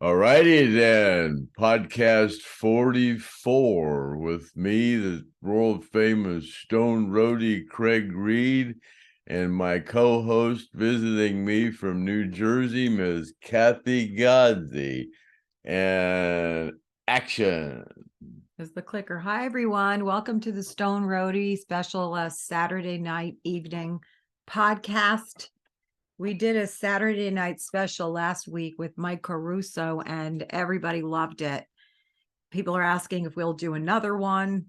All righty then, podcast 44 with me, the world famous Stone Roadie Craig Reed, and my co-host visiting me from New Jersey, Ms. Kathy GODSEY. And action. Is the clicker. Hi, everyone. Welcome to the Stone Roadie special Saturday night evening podcast. We did a Saturday night special last week with Mike Caruso, and everybody loved it. People are asking if we'll do another one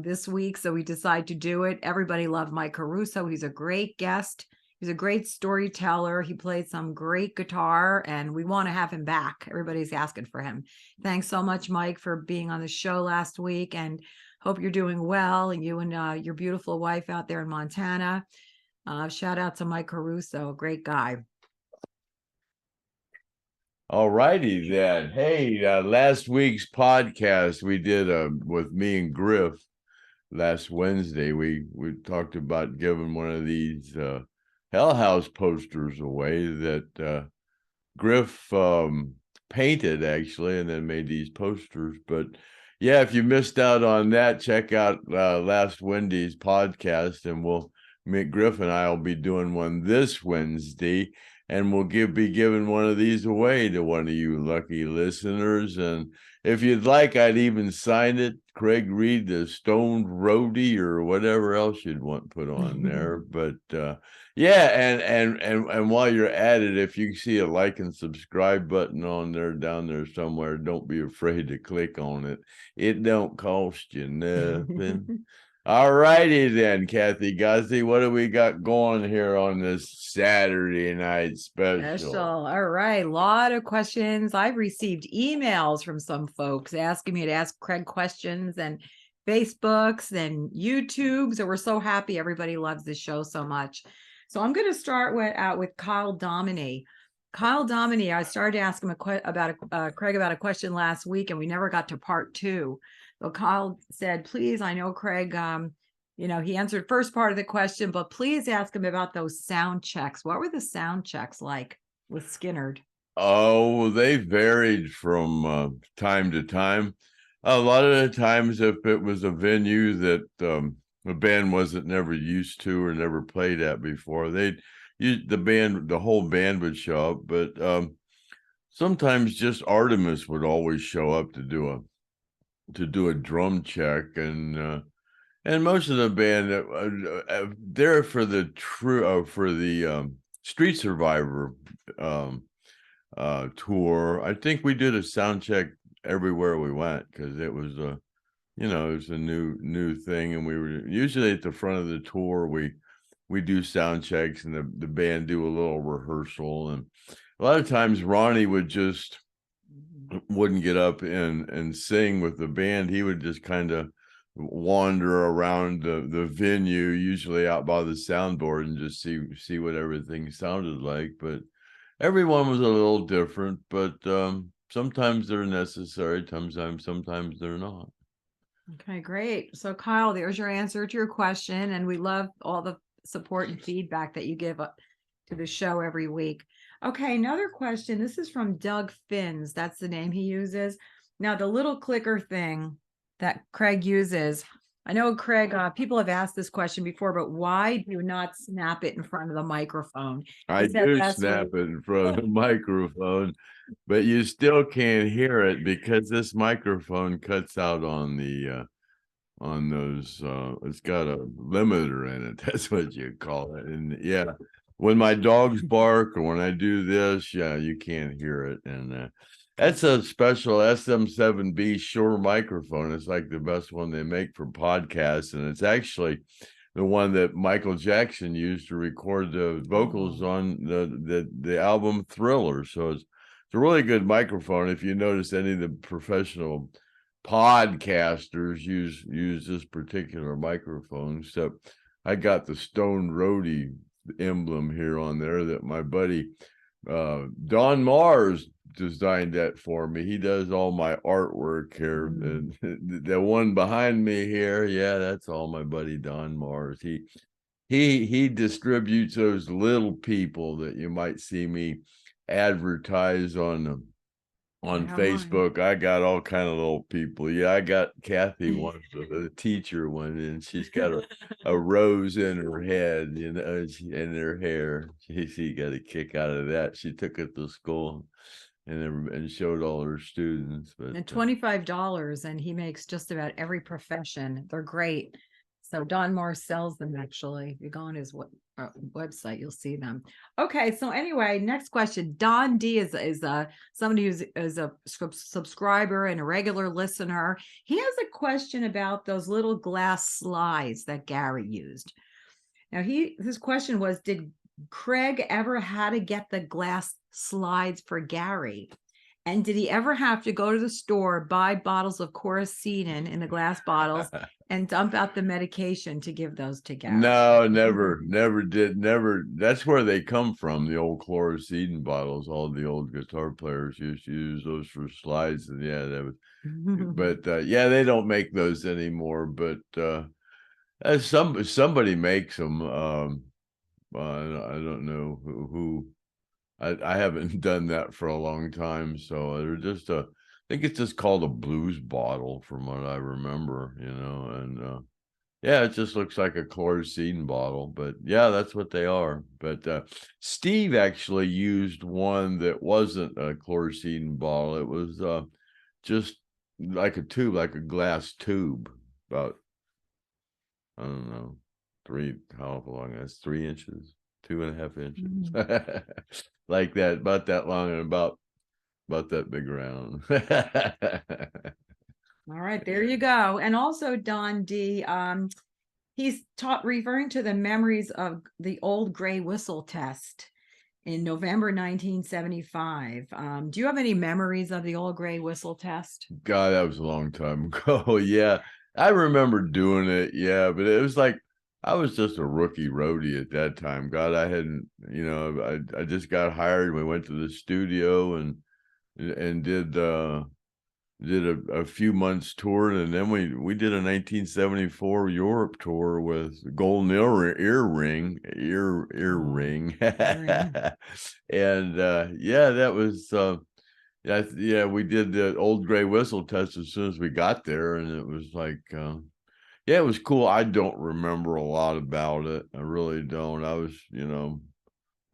this week, so we decided to do it. Everybody loved Mike Caruso. He's a great guest. He's a great storyteller. He played some great guitar, and we want to have him back. Everybody's asking for him. Thanks so much, Mike, for being on the show last week, and hope you're doing well, and you and your beautiful wife out there in Montana. Shout out to Mike Caruso, a great guy. All righty then. Hey, last week's podcast we did with me and Griff last Wednesday. We talked about giving one of these Hell House posters away that Griff painted actually, and then made these posters. But yeah, if you missed out on that, check out last Wednesday's podcast, and Griff and I will be doing one this Wednesday, and we'll be giving one of these away to one of you lucky listeners. And if you'd like, I'd even sign it, Craig Reed, the Stoned Roadie, or whatever else you'd want put on there. But yeah, and while you're at it, if you see a like and subscribe button on there, down there somewhere, don't be afraid to click on it. It don't cost you nothing. All righty then, Kathy GODSEY, what do we got going here on this Saturday night special? All right, a lot of questions. I've received emails from some folks asking me to ask Craig questions, and Facebooks and YouTube. So we're so happy everybody loves this show so much. So I'm going to start with Kyle Dominy. Kyle Dominy, I started to ask him Craig about a question last week, and we never got to part two. So Kyle said, please, I know Craig, he answered first part of the question, but please ask him about those sound checks. What were the sound checks like with Skynyrd? Oh, they varied from time to time. A lot of the times, if it was a venue that the band wasn't never used to or never played at before, the whole band would show up. But sometimes just Artemis would always show up to do a drum check, and most of the band there for the Street Survivor tour. I think we did a sound check everywhere we went, because it was it was a new thing, and we were usually at the front of the tour. We do sound checks, and the band do a little rehearsal, and a lot of times Ronnie wouldn't get up and sing with the band. He would just kind of wander around the venue, usually out by the soundboard, and just see what everything sounded like. But everyone was a little different, but sometimes they're necessary, sometimes they're not. Okay, great. So Kyle, there's your answer to your question, and we love all the support and feedback that you give up to the show every week. Okay, another question. This is from Doug Finns. That's the name he uses. Now, the little clicker thing that Craig uses, I know, Craig, people have asked this question before, but why do you not snap it in front of the microphone? I do snap it in front of the microphone, but you still can't hear it because this microphone cuts out on those, it's got a limiter in it. That's what you call it. And yeah, when my dogs bark or when I do this, yeah, you can't hear it. And that's a special SM7B Shure microphone. It's like the best one they make for podcasts, and it's actually the one that Michael Jackson used to record the vocals on the album Thriller. So it's a really good microphone. If you notice, any of the professional podcasters use this particular microphone. Except I got the Stone Roadie emblem here on there that my buddy Don Mars designed that for me. He does all my artwork here. And the one behind me here, yeah, that's all my buddy Don Mars. He distributes those little people that you might see me advertise on on have mine. Facebook. I got all kind of little people. Yeah, I got Kathy one, the teacher one, and she's got a rose in her head, you know, in her hair. She got a kick out of that. She took it to school and showed all her students. But And $25, and he makes just about every profession. They're great. So Don Morris sells them, actually. If you go on his website, you'll see them. Okay, so anyway, next question. Don D is somebody who's a subscriber and a regular listener. He has a question about those little glass slides that Gary used. Now, his question was, did Craig ever had to get the glass slides for Gary? And did he ever have to go to the store, buy bottles of Coracetin in the glass bottles, and dump out the medication to give those to Gary? No, never did. Never. That's where they come from, the old Chlorocidin bottles. All the old guitar players used to use those for slides. And yeah, that was, but yeah, they don't make those anymore. But somebody makes them. I don't know who. I haven't done that for a long time, so they're just I think it's just called a blues bottle from what I remember, you know, and yeah, it just looks like a Chlorocidin bottle, but yeah, that's what they are. But Steve actually used one that wasn't a Chlorocidin bottle. It was just like a tube, like a glass tube, about, I don't know, how long? That's 3 inches, 2.5 inches. Like that, about that long and about that big around. All right, there you go. And also Don D, he's referring to the memories of the old gray whistle test in November 1975. Do you have any memories of the old gray whistle test? God, that was a long time ago. Yeah, I remember doing it. Yeah, but it was like I was just a rookie roadie at that time. God, I hadn't, you know, I just got hired. We went to the studio and did a few months tour, and then we did a 1974 Europe tour with Golden Earring, and yeah, that was yeah, we did the old gray whistle test as soon as we got there, and it was like yeah, it was cool. I don't remember a lot about it. I really don't. I was, you know,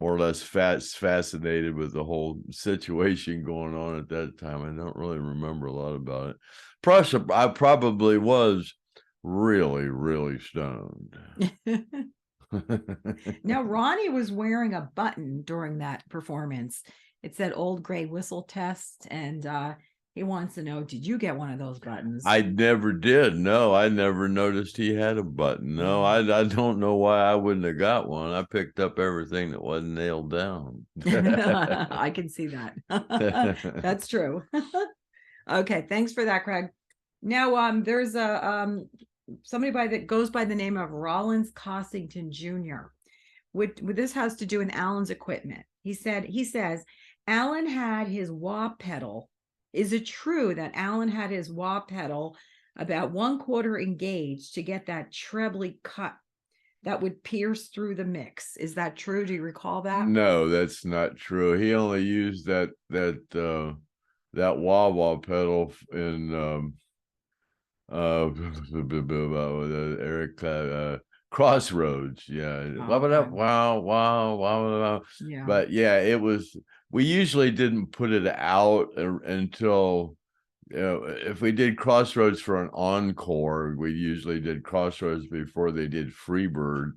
more or less fascinated with the whole situation going on at that time. I don't really remember a lot about it. Plus, I probably was really, really stoned. Now, Ronnie was wearing a button during that performance. It said old gray whistle test, and he wants to know, did you get one of those buttons? I never did. No, I never noticed he had a button. No, I don't know why I wouldn't have got one. I picked up everything that wasn't nailed down. I can see that. That's true. Okay, thanks for that, Craig. Now, there's somebody that goes by the name of Rollins Cossington Jr. This has to do with Alan's equipment. He says Alan had his wah pedal. Is it true that Alan had his wah pedal about 1/4 engaged to get that trebly cut that would pierce through the mix? Is that true? Do you recall that? No, that's not true. He only used that wah-wah pedal in Eric Crossroads. Yeah. Okay. Wow. Yeah. But yeah, it was, we usually didn't put it out until, you know, if we did Crossroads for an encore, we usually did Crossroads before they did Freebird.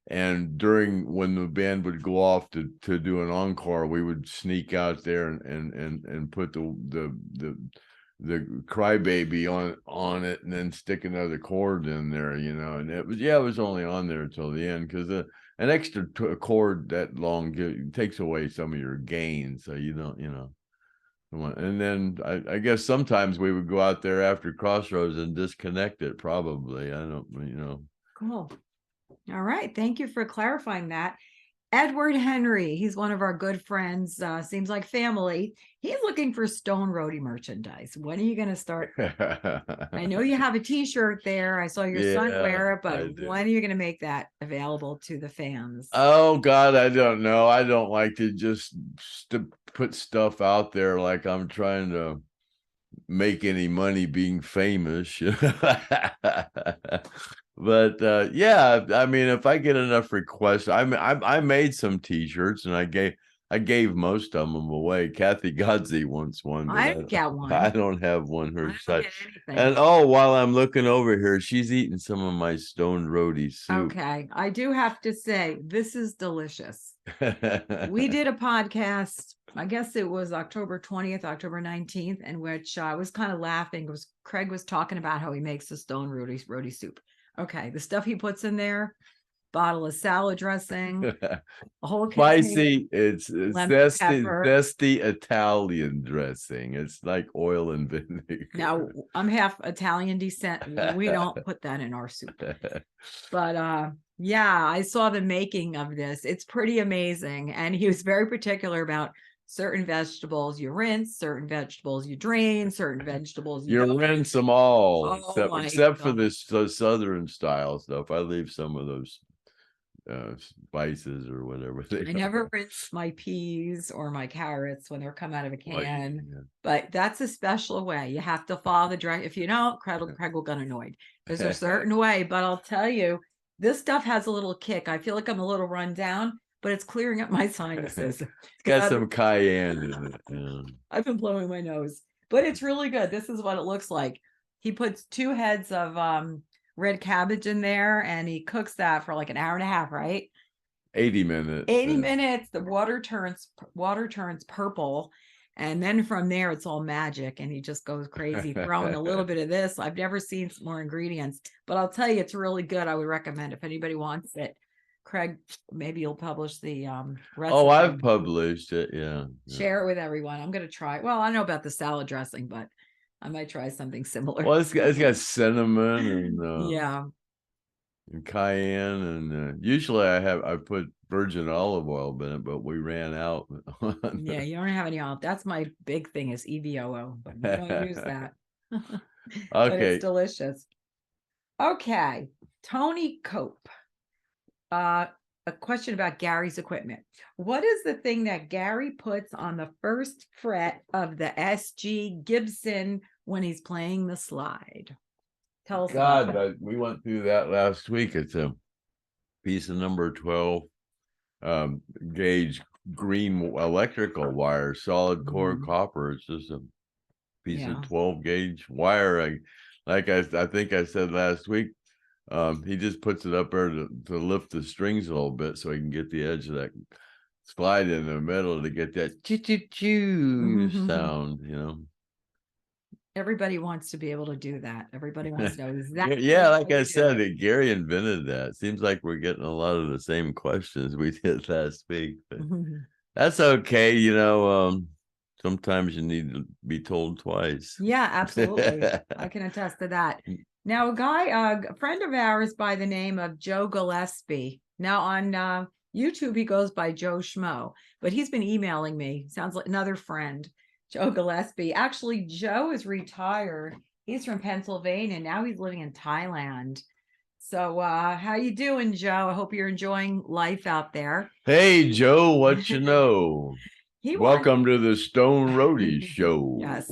And when the band would go off to do an encore, we would sneak out there and put the Crybaby on it, and then stick another chord in there, you know. And it was only on there until the end, because an extra chord that long takes away some of your gain, so you don't, you know. And then I guess sometimes we would go out there after Crossroads and disconnect it, probably. I don't, you know. Cool. All right. Thank you for clarifying that. Edward Henry, he's one of our good friends, seems like family. He's looking for Stone Roadie merchandise. When are you going to start? I know you have a t-shirt there. I saw your son wear it, but when are you going to make that available to the fans? Oh God, I don't know. I don't like to just put stuff out there like I'm trying to make any money being famous. But yeah, I mean, if I get enough requests, I made some t-shirts and I gave most of them away. Kathy GODSEY wants one, but I didn't get one. I don't have one her I don't side. get anything. And oh, while I'm looking over here, she's eating some of my STONED Roadie soup. Okay, I do have to say this is delicious. We did a podcast, I guess it was October 20th, October 19th, in which I was kind of laughing because Craig was talking about how he makes the STONED Roadie soup. Okay, the stuff he puts in there, bottle of salad dressing, a whole spicy, it's pepper. zesty Italian dressing. It's like oil and vinegar. Now, I'm half Italian descent. We don't put that in our soup. But yeah, I saw the making of this. It's pretty amazing. And he was very particular about certain vegetables you rinse, certain vegetables you drain, certain vegetables you rinse them all, oh except for the southern style stuff. I leave some of those spices or whatever. I never rinse my peas or my carrots when they're come out of a can. Yeah. But that's a special way. You have to follow the direct. If you don't, Craig will get annoyed. There's a certain way. But I'll tell you, this stuff has a little kick. I feel like I'm a little run down, but it's clearing up my sinuses. Got some cayenne in it. Yeah. I've been blowing my nose, but it's really good. This is what it looks like. He puts 2 heads of red cabbage in there, and he cooks that for like an hour and a half, right? 80 minutes. 80 minutes. The water turns purple. And then from there, it's all magic. And he just goes crazy, throwing a little bit of this. I've never seen some more ingredients, but I'll tell you, it's really good. I would recommend if anybody wants it. Craig, maybe you'll publish the recipe. Oh, I've published it. Yeah. Share it with everyone. I'm going to try. Well, I know about the salad dressing, but I might try something similar. Well, it's got cinnamon and yeah, and cayenne, and usually I put virgin olive oil in it, but we ran out. Yeah, you don't have any olive. That's my big thing is EVOO, but we don't use that. But Okay, it's delicious. Okay, Tony Cope. A question about Gary's equipment. What is the thing that Gary puts on the first fret of the SG Gibson when he's playing the slide? Tell us about that. we went through that last week. It's a piece of number 12 gauge green electrical wire, solid core copper. It's just a piece of 12 gauge wire. I think I said last week, he just puts it up there to lift the strings a little bit so he can get the edge of that slide in the middle to get that choo sound, Everybody wants to be able to do that. Everybody wants to know exactly. Yeah, like I said, Gary invented that. Seems like we're getting a lot of the same questions we did last week, but that's okay. Sometimes you need to be told twice. Yeah, absolutely. I can attest to that. Now, a friend of ours by the name of Joe Gillespie. Now on YouTube, he goes by Joe Schmo, but he's been emailing me. Sounds like another friend, Joe Gillespie. Actually, Joe is retired. He's from Pennsylvania. Now he's living in Thailand. So how you doing, Joe? I hope you're enjoying life out there. Hey, Joe, what you know? Welcome to the Stone Roadie show. Yes.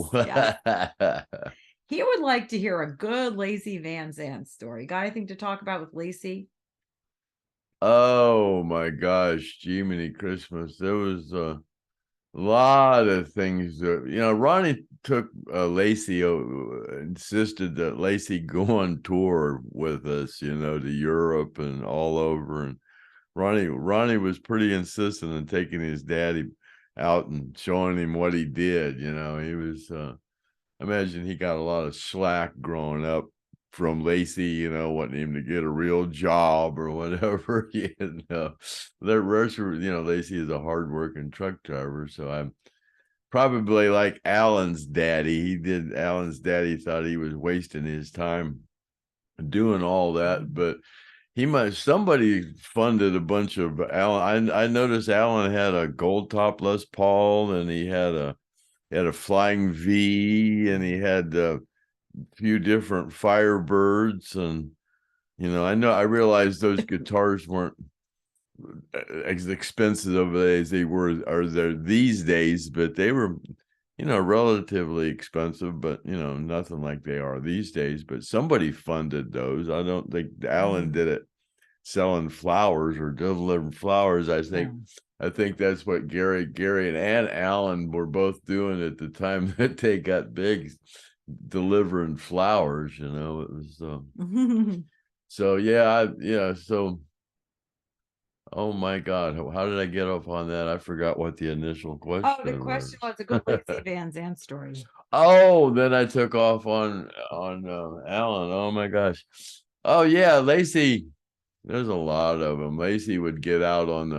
He would like to hear a good Lacey VanZant story. Got anything to talk about with Lacey? Oh my gosh, Jiminy Christmas. There was a lot of things that, Ronnie took Lacey, insisted that Lacey go on tour with us, to Europe and all over. And Ronnie was pretty insistent on taking his daddy out and showing him what he did. He was I imagine he got a lot of slack growing up from Lacey, wanting him to get a real job or whatever. The rest of, Lacey is a hardworking truck driver. So I'm probably like Alan's daddy. Alan's daddy thought he was wasting his time doing all that, but somebody funded a bunch of Alan. I noticed Alan had a gold top Les Paul, and he had a Flying V, and he had a few different Firebirds, and I realized those guitars weren't as expensive as they were or they're these days, but they were, relatively expensive, but nothing like they are these days. But somebody funded those. I don't think Alan did it selling flowers or delivering flowers. I think that's what Gary and Alan were both doing at the time that they got big, delivering flowers. It was so so. Oh my God! How did I get off on that? I forgot what the initial question was. Oh, the question was a good Lacey VanZant story. Oh, then I took off on Alan. Oh my gosh! Oh yeah, Lacey. There's a lot of them. Lacey would get out on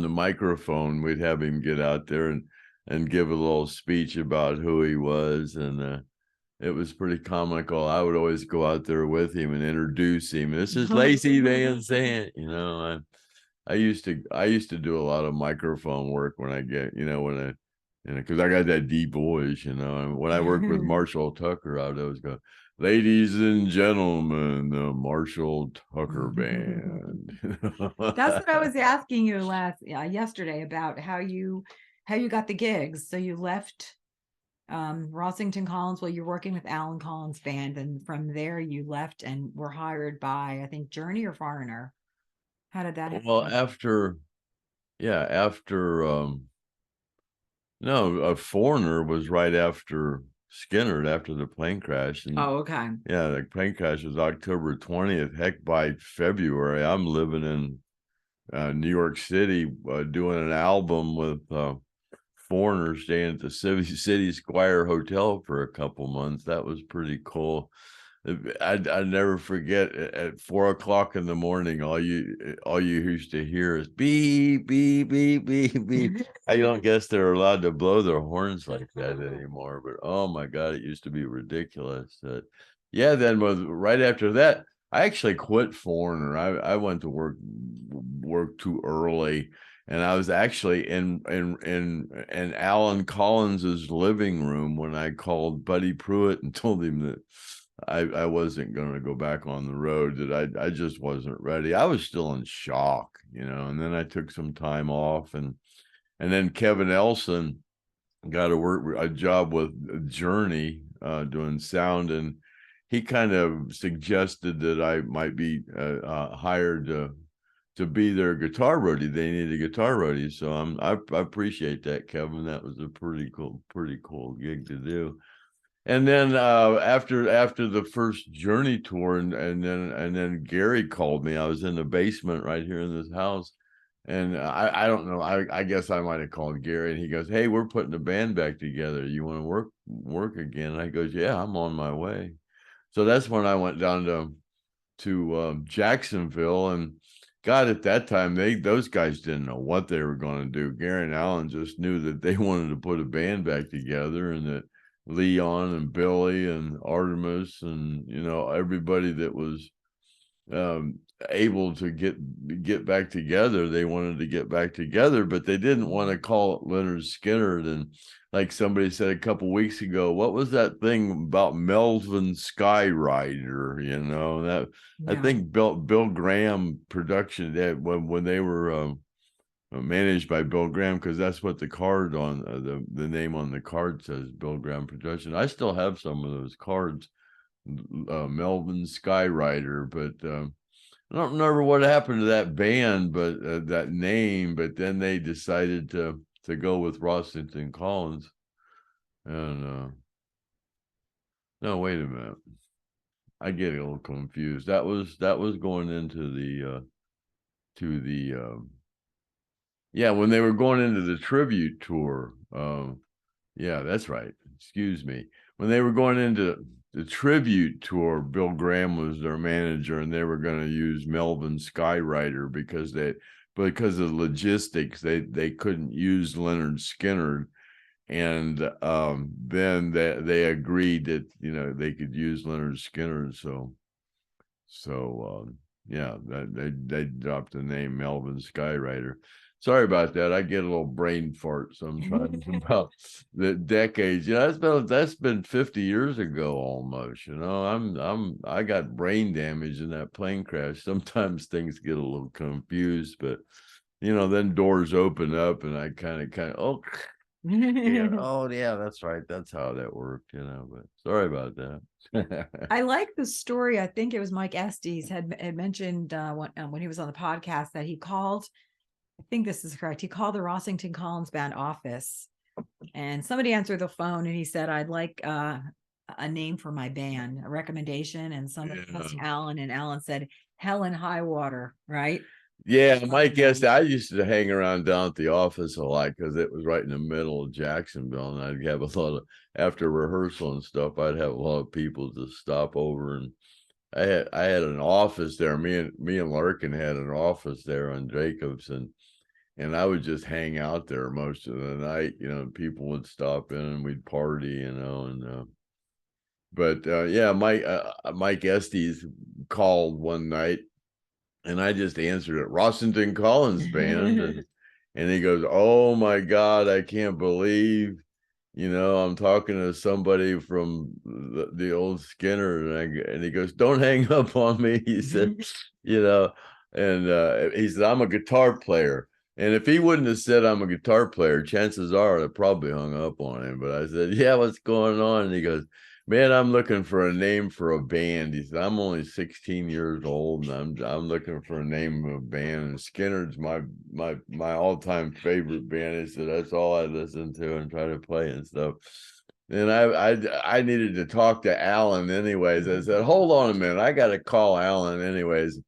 the microphone. We'd have him get out there and give a little speech about who he was, and it was pretty comical. I would always go out there with him and introduce him. This is Lacey VanZant. I used to do a lot of microphone work when I get, because I got that deep voice, and when I worked with Marshall Tucker, I would always go, "Ladies and gentlemen, the Marshall Tucker Band." That's what I was asking you yesterday about how you got the gigs. So you left Rossington Collins. Well, you're working with Alan Collins Band, and from there you left and were hired by, I think, Journey or Foreigner. How did that happen? Well, no, Foreigner was right after Skynyrd, after the plane crash. And okay. Yeah, the plane crash was October 20th. Heck, by February, I'm living in New York City doing an album with Foreigner, staying at the City Squire Hotel for a couple months. That was pretty cool. I never forget at 4:00 in the morning, all you used to hear is beep, beep, beep, beep, beep. I don't guess they're allowed to blow their horns like that anymore, but oh my God, it used to be ridiculous. Then right after that, I actually quit Foreigner. I went to work too early. And I was actually in Alan Collins's living room when I called Buddy Pruitt and told him that I wasn't going to go back on the road, that I just wasn't ready. I was still in shock, and then I took some time off, and then Kevin Elson got a job with Journey doing sound, and he kind of suggested that I might be hired to be their guitar roadie. They need a guitar roadie, so I appreciate that, Kevin. That was a pretty cool gig to do. And then after the first Journey tour, and then Gary called me. I was in the basement right here in this house, and I don't know. I guess I might have called Gary, and he goes, "Hey, we're putting the band back together. You want to work again?" And I goes, "Yeah, I'm on my way." So that's when I went down to Jacksonville, and God, at that time, those guys didn't know what they were going to do. Gary and Alan just knew that they wanted to put a band back together, and that Leon and Billy and Artemis and everybody that was able to get back together, they wanted to get back together, but they didn't want to call it Lynyrd Skynyrd. And like somebody said a couple weeks ago, what was that thing about Melvin Skyrider? I think Bill Graham production, that when they were managed by Bill Graham, because that's what the card on the name on the card says, Bill Graham Production. I still have some of those cards, Melvin Skyrider, but I don't remember what happened to that band, but that name. But then they decided to go with Rossington Collins, and no, wait a minute, I get a little confused. That was going into the when they were going into the tribute tour. Yeah, that's right. Excuse me. When they were going into the tribute tour, Bill Graham was their manager, and they were going to use Melvin Skyrider because of logistics, they couldn't use Lynyrd Skynyrd, and then they agreed that they could use Lynyrd Skynyrd. So yeah, they dropped the name Melvin Skyrider. Sorry about that. I get a little brain fart sometimes about the decades. That's been 50 years ago almost. I got brain damage in that plane crash. Sometimes things get a little confused, but then doors open up and I kind of oh yeah, oh yeah, that's right. That's how that worked, but sorry about that. I like the story. I think it was Mike Estes had mentioned when he was on the podcast that he called, I think this is correct. He called the Rossington Collins Band office and somebody answered the phone and he said, I'd like a name for my band, a recommendation. And somebody asked Alan and Alan said, Hell and High Water, right? Yeah, Mike Estes. I used to hang around down at the office a lot because it was right in the middle of Jacksonville. And I'd have a lot of, after rehearsal and stuff, I'd have a lot of people to stop over. And I had an office there. Me and Larkin had an office there on Jacobs, and I would just hang out there most of the night. People would stop in and we'd party, but yeah, Mike Estes called one night and I just answered it, Rossington Collins Band. And he goes, oh my God, I can't believe, I'm talking to somebody from the old Skinner. And he goes, don't hang up on me. He said, and he said, I'm a guitar player. And if he wouldn't have said I'm a guitar player, chances are I probably hung up on him. But I said, yeah, what's going on? And he goes, man, I'm looking for a name for a band. He said, I'm only 16 years old and I'm looking for a name of a band. And Skynyrd's my all-time favorite band. He said, that's all I listen to and try to play and stuff. And I needed to talk to Alan anyways. I said, hold on a minute, I got to call Alan anyways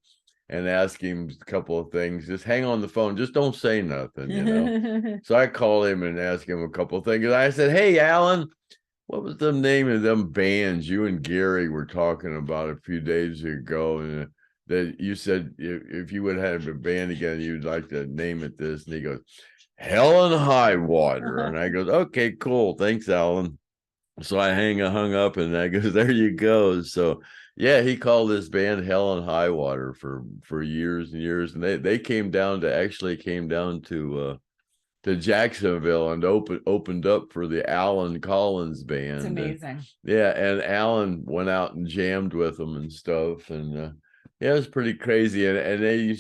and ask him a couple of things. Just hang on the phone. Just don't say nothing, So I called him and asked him a couple of things. And I said, hey, Alan, what was the name of them bands you and Gary were talking about a few days ago? And that you said if you would have a band again, you'd like to name it this. And he goes, Hell and High Water. And I goes, okay, cool. Thanks, Alan. So I hung up and I goes, there you go. So yeah, he called this band Hell and High Water for years and years. And they came down to Jacksonville and opened up for the Alan Collins Band. It's amazing. Yeah, and Alan went out and jammed with them and stuff, and yeah, it was pretty crazy. And they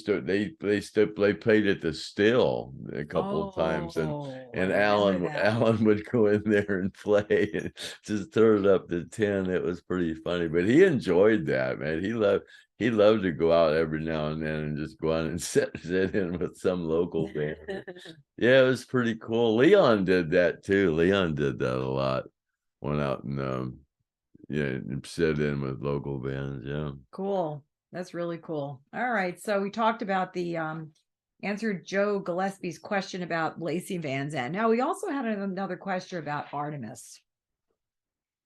played at the Still a couple of times, and Alan would go in there and play and just turn it up to 10. It was pretty funny, but he enjoyed that, man. He loved to go out every now and then and just go out and sit in with some local band. Yeah, it was pretty cool. Leon did that too. Leon did that a lot. Went out and sit in with local bands. Yeah. Cool. That's really cool. All right. So we talked about the answered Joe Gillespie's question about Lacey VanZant. Now we also had another question about Artemis.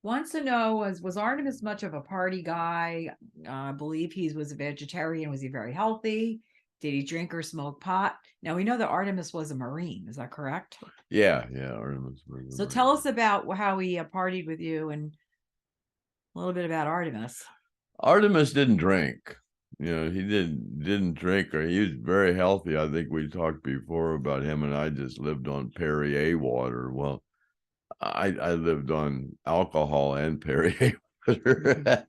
Wants to know, was Artemis much of a party guy? I believe he was a vegetarian. Was he very healthy? Did he drink or smoke pot? Now we know that Artemis was a Marine. Is that correct? Yeah, Artemis was so Marine. Tell us about how he partied with you and a little bit about Artemis. Artemis didn't drink. He didn't drink, or he was very healthy. I think we talked before about him and I just lived on Perrier water. Well, I lived on alcohol and Perrier water.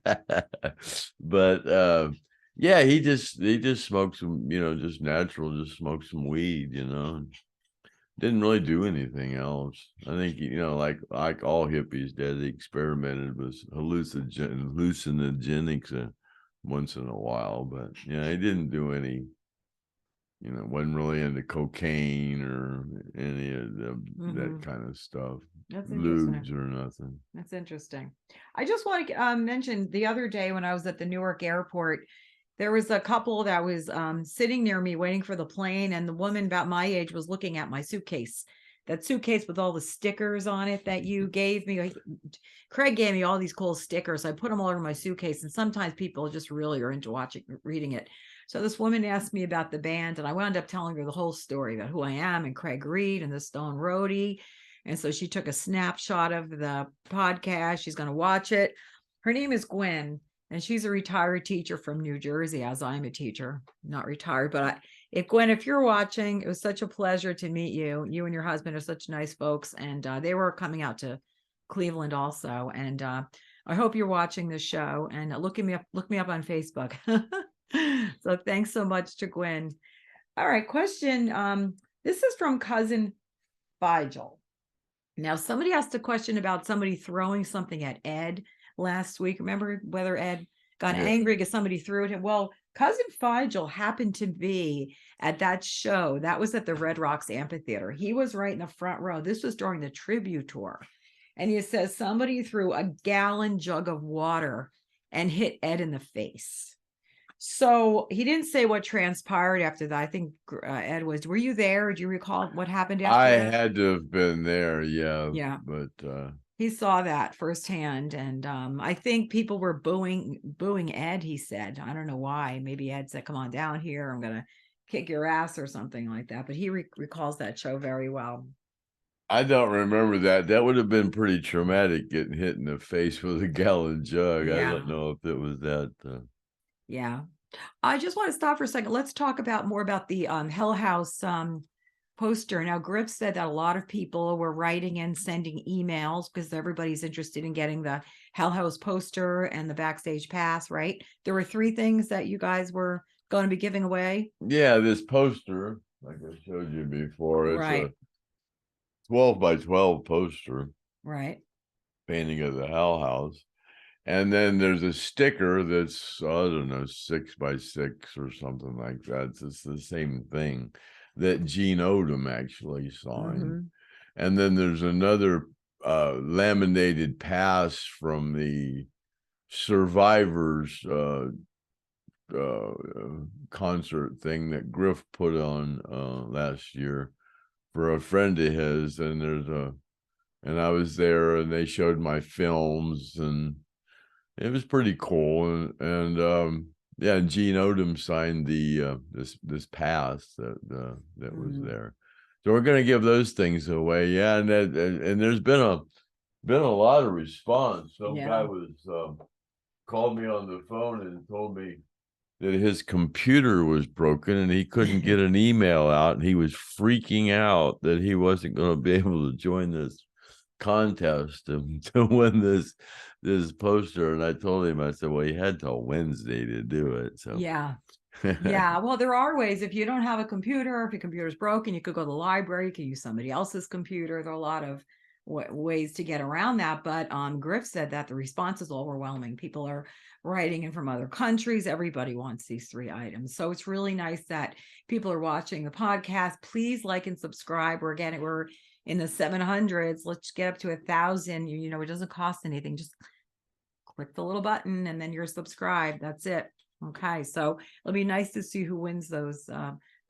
But yeah, he just smoked some, just natural, just smoked some weed, Didn't really do anything else. I think, like all hippies did, they experimented with hallucinogenics once in a while, but he didn't do any, wasn't really into cocaine or any of that kind of stuff. That's lubes or nothing. That's interesting. I just want to mention the other day when I was at the Newark airport, there was a couple that was sitting near me waiting for the plane, and the woman about my age was looking at my suitcase. That suitcase with all the stickers on it that you gave me. Craig gave me all these cool stickers. I put them all over my suitcase, and sometimes people just really are into reading it. So this woman asked me about the band, and I wound up telling her the whole story about who I am and Craig Reed and the STONED Roadie. And so she took a snapshot of the podcast. She's going to watch it. Her name is Gwen, and she's a retired teacher from New Jersey, as I'm a teacher, not retired, but Gwen, if you're watching, it was such a pleasure to meet you. You and your husband are such nice folks, and they were coming out to Cleveland also. And I hope you're watching this show and look me up on Facebook. So thanks so much to Gwen. All right, question. This is from cousin Figel. Now, somebody asked a question about somebody throwing something at Ed last week. Remember whether Ed got angry because somebody threw at him? Well, cousin Figel happened to be at that show. That was at the Red Rocks Amphitheater. He was right in the front row. This was during the tribute tour. And he says somebody threw a gallon jug of water and hit Ed in the face. So he didn't say what transpired after that. I think Ed were you there? Do you recall what happened after that? had to have been there, yeah. Yeah. But he saw that firsthand. And I think people were booing Ed, he said. I don't know why. Maybe Ed said, come on down here. I'm going to kick your ass or something like that. But he recalls that show very well. I don't remember that. That would have been pretty traumatic, getting hit in the face with a gallon jug. I don't know if it was that. Yeah. I just want to stop for a second. Let's talk more about the Hell House poster. Now, Griff said that a lot of people were writing and sending emails because everybody's interested in getting the Hell House poster and the backstage pass, right? There were 3 things that you guys were going to be giving away. Yeah, this poster, like I showed you before, it's a 12 by 12 poster. Right. Painting of the Hell House. And then there's a sticker that's, I don't know, 6 by 6 or something like that. It's the same thing that Gene Odom actually signed. And then there's another laminated pass from the Survivors concert thing that Griff put on last year for a friend of his. And and I was there, and they showed my films, and it was pretty cool. And yeah, and Gene Odom signed the this pass that was there. So we're going to give those things away. Yeah, and there's been a lot of response. Some guy called me on the phone and told me that his computer was broken and he couldn't get an email out, and he was freaking out that he wasn't going to be able to join this contest to win this poster. And I told him, I said, well, you had till Wednesday to do it. So yeah. Well, there are ways. If you don't have a computer, if your computer's broken, you could go to the library, you could use somebody else's computer. There are a lot of ways to get around that. But Griff said that the response is overwhelming. People are writing in from other countries. Everybody wants these 3 items. So it's really nice that people are watching the podcast. Please like and subscribe. We're in the 700s. Let's get up to 1,000. You know, it doesn't cost anything. Just click the little button and then you're subscribed. That's it. Okay. So it'll be nice to see who wins those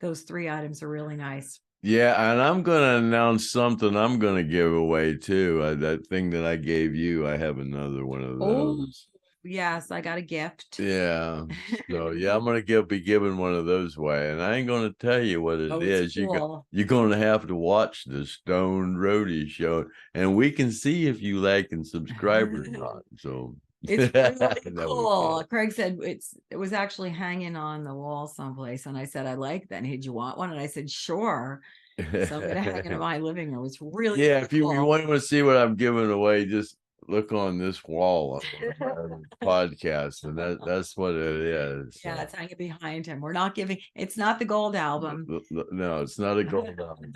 3 items. Are really nice. Yeah. And I'm going to announce something I'm going to give away too. That thing that I gave you, I have another one of those. Yes, I got a gift. Yeah. So yeah, I'm gonna be giving one of those away, and I ain't gonna tell you what it is. Cool. You're gonna have to watch the STONED Roadie show, and we can see if you like and subscribe or not. So it's really cool. Craig said it was actually hanging on the wall someplace, and I said I like that. And did you want one? And I said sure. So I'm gonna hang it in my living room. It's really cool. If you want to see what I'm giving away, just look on this wall on the podcast, and that's what it is. Yeah, it's hanging behind him. We're not giving. It's not the gold album. No, it's not a gold album.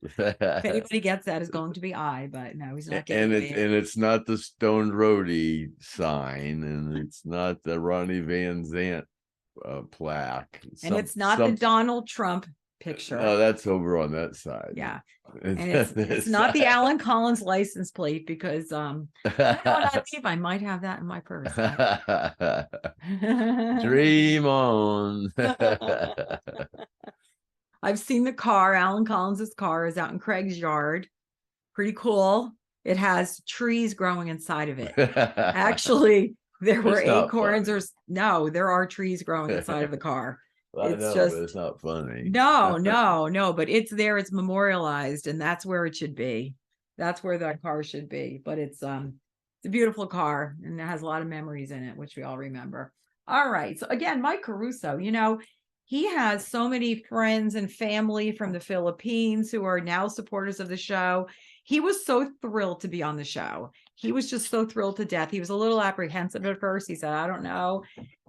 If anybody gets that, is going to be but no, he's not getting it. And it's not the STONED Roadie sign, and it's not the Ronnie VanZant plaque, and it's not the Donald Trump picture. No, that's over on that side. Yeah. And it's not the Alan Collins license plate, because I might have that in my purse. Dream on. I've seen the car. Alan Collins's car is out in Craig's yard. Pretty cool. It has trees growing inside of it. Actually, there were acorns there are trees growing inside of the car. It's not funny. No, but it's there. It's memorialized, and that's where it should be. That's where that car should be. But it's a beautiful car, and it has a lot of memories in it, which we all remember. All right. So again, Mike Caruso, he has so many friends and family from the Philippines who are now supporters of the show. He was so thrilled to be on the show. He was just so thrilled to death. He was a little apprehensive at first. He said, I don't know.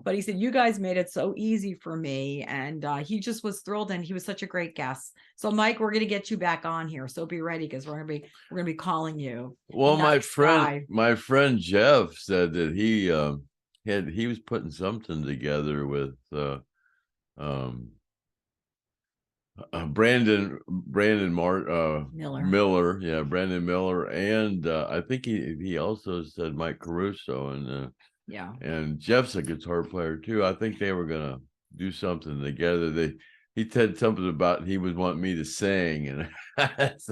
But he said, you guys made it so easy for me. And he just was thrilled. And he was such a great guest. So Mike, we're going to get you back on here. So be ready, because we're going to be calling you. Well, Nice my friend Jeff said that he was putting something together with Brandon Miller, yeah, Brandon Miller, and I think he also said Mike Caruso, and yeah, and Jeff's a guitar player too. I think they were gonna do something together. He said something about he would want me to sing, and that's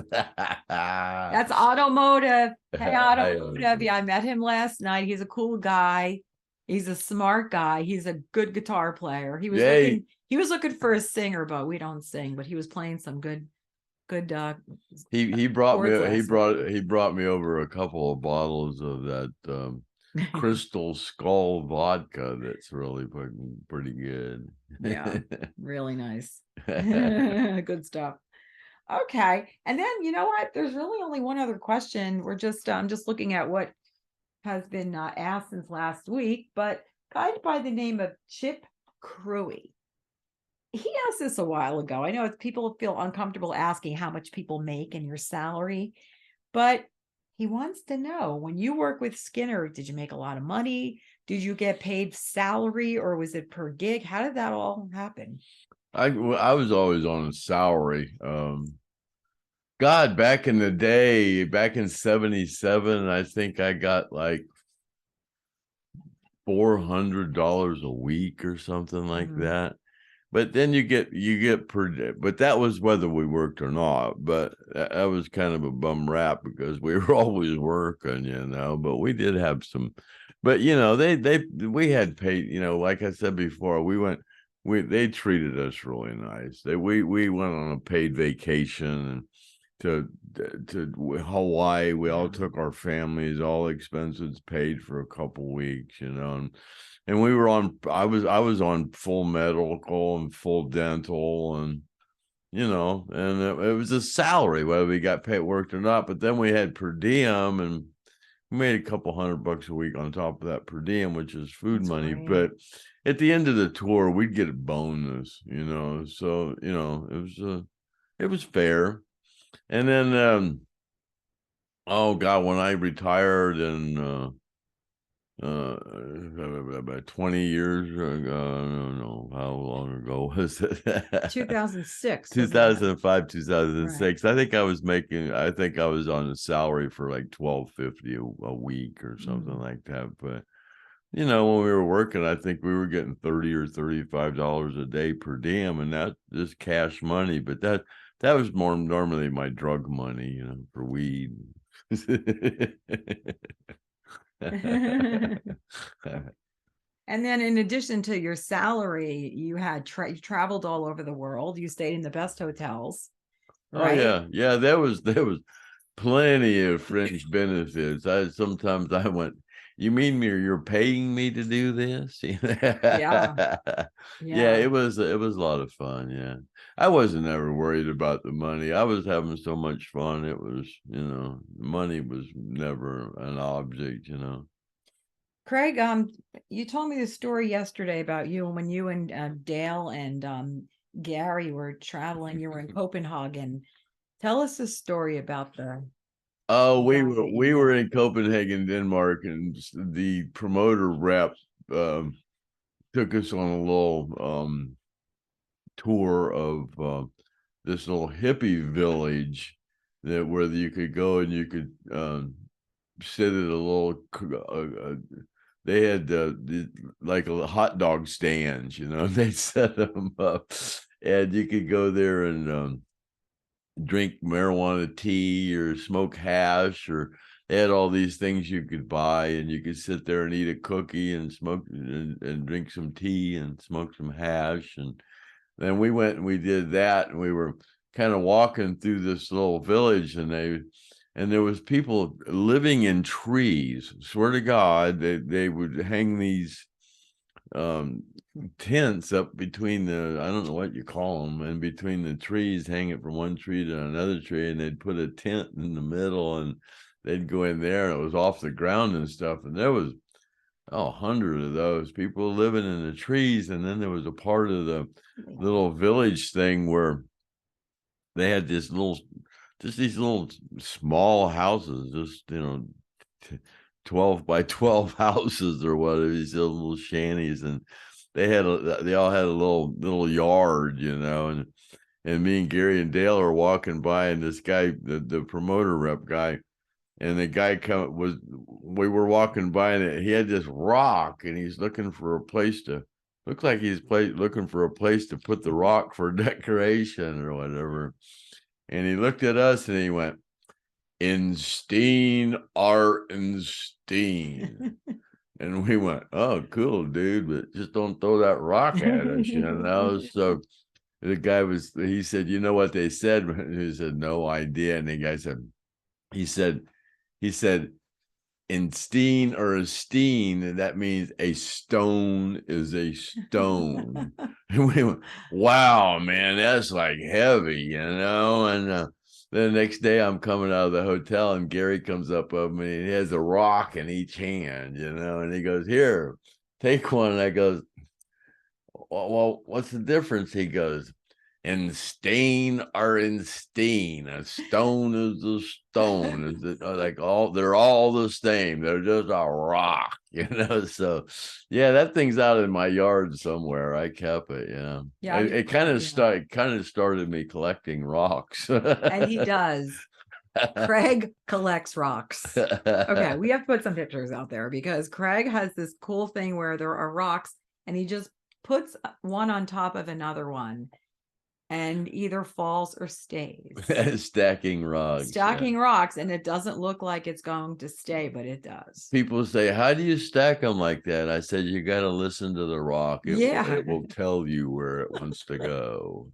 automotive. Hey, automotive. Yeah, I met him last night. He's a cool guy. He's a smart guy. He's a good guitar player. He was looking for a singer, but we don't sing. But he was playing some good. He brought me over a couple of bottles of that Crystal Skull vodka. That's really pretty good. Yeah, really nice. Good stuff. Okay, and then you know what? There's really only one other question. I'm just looking at what has been asked since last week, but guy by the name of Chip Cruey. He asked this a while ago. I know people feel uncomfortable asking how much people make in your salary, but he wants to know, when you work with Skynyrd, did you make a lot of money? Did you get paid salary, or was it per gig? How did that all happen? I was always on a salary. God, back in the day, back in 77, I think I got like $400 a week or something like that. But then you get per day, but that was whether we worked or not. But that was kind of a bum rap because we were always working, but we did have some, but we had paid, like I said before, they treated us really nice. We went on a paid vacation to Hawaii. We all took our families, all expenses paid for a couple weeks, and we were on, I was on full medical and full dental, and and it was a salary whether we got paid, worked or not. But then we had per diem, and we made a couple $100 a week on top of that per diem, which is food money. Great. But at the end of the tour, we'd get a bonus, so it was fair. And then oh God, when I retired in about 20 years ago, I don't know how long ago was it? 2006. 2005, 2006. Right. I think I was on a salary for like $12.50 a week or something like that. But when we were working, I think we were getting $30 or $35 a day per diem, and that is cash money. But that was more normally my drug money, for weed. And then in addition to your salary, you had you traveled all over the world. You stayed in the best hotels. Right? Oh yeah. There was plenty of fringe benefits. Sometimes I went, you mean you're paying me to do this? Yeah. Yeah, it was a lot of fun. Yeah. I wasn't ever worried about the money. I was having so much fun. It was, money was never an object, Craig, you told me the story yesterday about you when you and Dale and Gary were traveling. You were in Copenhagen. Tell us a story about the. Oh, we were in Copenhagen, Denmark, and the promoter rep took us on a little tour of this little hippie village where you could go and you could sit at a little. They had like a hot dog stands, they set them up, and you could go there and drink marijuana tea or smoke hash, or they had all these things you could buy, and you could sit there and eat a cookie and smoke and drink some tea and smoke some hash. And then we went and we did that, and we were kind of walking through this little village, and there was people living in trees. Swear to God, they would hang these tents up between the, I don't know what you call them, and between the trees, hang it from one tree to another tree, and they'd put a tent in the middle, and they'd go in there, and it was off the ground and stuff, and there was 100 of those people living in the trees. And then there was a part of the little village thing where they had these little small houses, just 12 by 12 houses or whatever, these little shanties, and they all had a little yard, and me and Gary and Dale are walking by, and this guy, the promoter rep guy, and the guy we were walking by, and he had this rock, and he's looking for a place to, looked like he's looking for a place to put the rock for decoration or whatever. And he looked at us and he went, "In Steen, Art and Steen." And we went, "Oh, cool, dude, but just don't throw that rock at us, So the guy he said, "You know what they said?" He said, "No idea." And the guy said, he said, "In Steen or a Steen, and that means a stone is a stone." And we went, "Wow, man, that's like heavy, And the next day I'm coming out of the hotel, and Gary comes up of me, and he has a rock in each hand, and he goes, "Here, take one." And I goes, "Well, what's the difference?" He goes, "In Steen or in Steen, a stone is a stone." They're all the same. They're just a rock, So, yeah, that thing's out in my yard somewhere. I kept it. Yeah. It kind of started me collecting rocks. And he does. Craig collects rocks. Okay, we have to put some pictures out there, because Craig has this cool thing where there are rocks, and he just puts one on top of another one, and either falls or stays. Stacking rocks. Rocks, and it doesn't look like it's going to stay, but it does. People say, "How do you stack them like that?" I said, "You got to listen to the rock. It will tell you where it wants to go."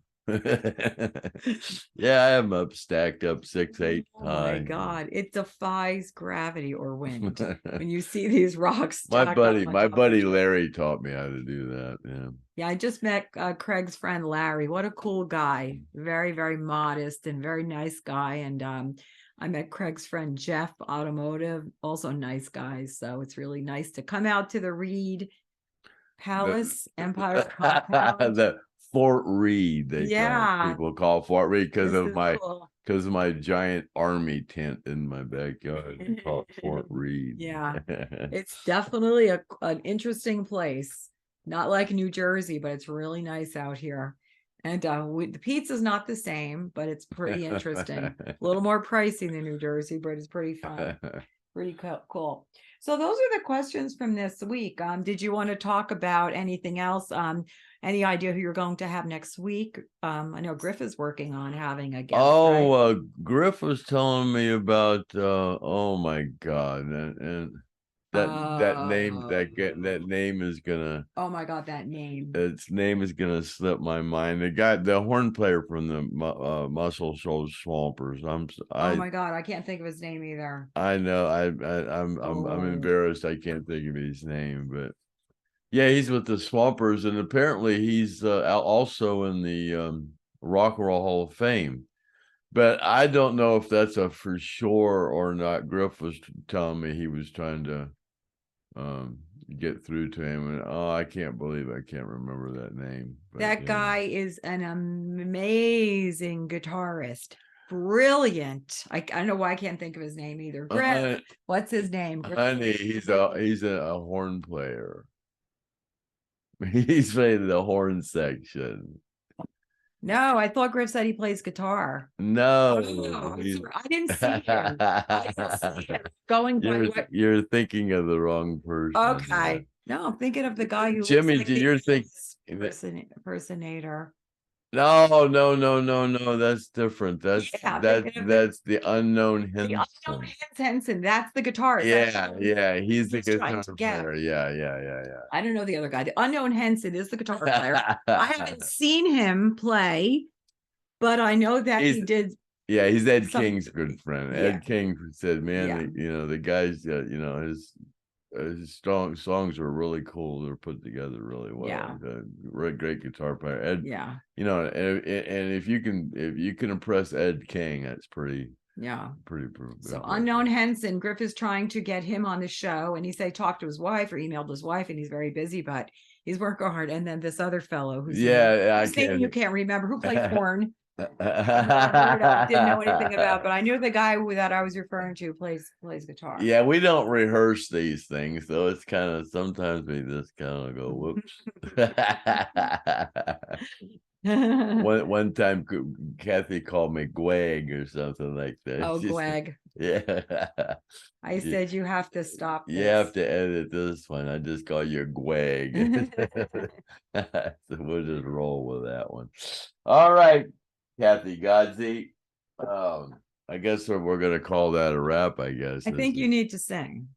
Yeah, I have them stacked up 6-8 times. Oh my God, it defies gravity or wind when you see these rocks. My buddy Larry taught me how to do that. Yeah, I just met Craig's friend Larry. What a cool guy. Very, very modest and very nice guy. And I met Craig's friend Jeff, Automotive, also nice guys. So it's really nice to come out to the Reed Palace, Empire Compound. The Fort Reed, people call Fort Reed because of my giant army tent in my backyard. They call it Fort Reed. Yeah, it's definitely an interesting place. Not like New Jersey, but it's really nice out here. And the pizza's not the same, but it's pretty interesting. A little more pricey than New Jersey, but it's pretty fun. Pretty cool. So those are the questions from this week. Did you want to talk about anything else? Any idea who you're going to have next week? I know Griff is working on having a guest. Oh, right? Griff was telling me about. Oh my God, and that name is gonna. Oh my God, that name. Its name is gonna slip my mind. The horn player from the Muscle Shoals Swampers. Oh my God, I can't think of his name either. I know. I'm embarrassed. I can't think of his name, but yeah, he's with the Swampers, and apparently he's also in the Rock and Roll Hall of Fame. But I don't know if that's a for sure or not. Griff was telling me he was trying to get through to him, and I can't believe I can't remember that name. But, that guy is an amazing guitarist. Brilliant. I don't know why I can't think of his name either. Griff, what's his name? Honey, he's a horn player. He's playing the horn section. No, I thought Griff said he plays guitar. No, I didn't see him. Going by you're thinking of the wrong person. Okay. No, I'm thinking of the guy who Jimmy, you're thinking impersonator. No. That's different. That's the Unknown Henson. The Unknown Henson. That's the guitarist. Yeah. He's the guitar player. Yeah. I don't know the other guy. The Unknown Henson is the guitar player. I haven't seen him play, but I know that he did. Yeah, he's Ed King's good friend. Ed King said, "Man, the guy's his songs are really cool. They're put together really well. Yeah. Great guitar player. Ed, Yeah. you know, and if you can impress Ed King, that's pretty. Yeah. Pretty. So Unknown Henson, Griff is trying to get him on the show, and he talked to his wife or emailed his wife, and he's very busy, but he's working hard. And then this other fellow whose name you can't remember, who played Horn. Didn't know anything about, but I knew the guy that I was referring to plays guitar. Yeah, we don't rehearse these things, so it's kind of sometimes we just kind of go whoops. one time Kathy called me Gwag or something like that. Oh, Gwag. Yeah. I said you have to stop this. You have to edit this one. I just call you Gwag. So we'll just roll with that one. All right, Kathy GODSEY. I guess we're gonna call that a wrap, I guess. I think you need to sing.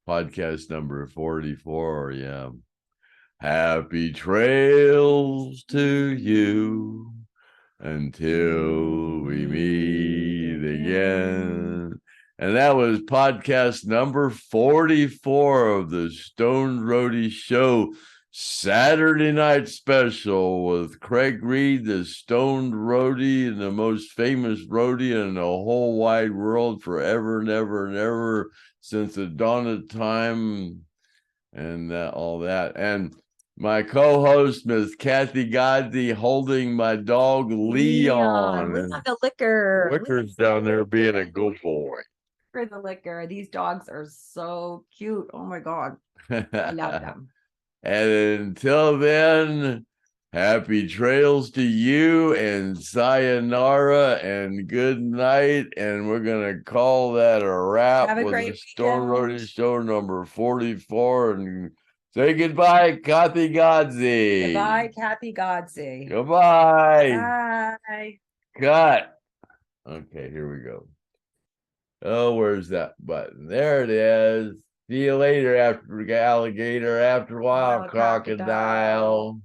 Podcast number 44, yeah. Happy trails to you until we meet again. And that was podcast number 44 of the Stoned Roadie Show Saturday night special with Craig Reed, the Stoned Roadie and the most famous roadie in the whole wide world forever and ever and ever since the dawn of time and all that. And my co-host, Miss Kathy GODSEY, holding my dog Leon. The liquor. Licker's down there being a good boy. For the liquor. These dogs are so cute. Oh my God. I love them. And until then, happy trails to you and sayonara and good night. And we're going to call that a wrap with the Stoned Roadie Show number 44. And say goodbye, Kathy GODSEY. Goodbye, Kathy GODSEY. Goodbye. Bye. Cut. Okay, here we go. Oh, where's that button? There it is. See you later, after alligator, after a while, crocodile.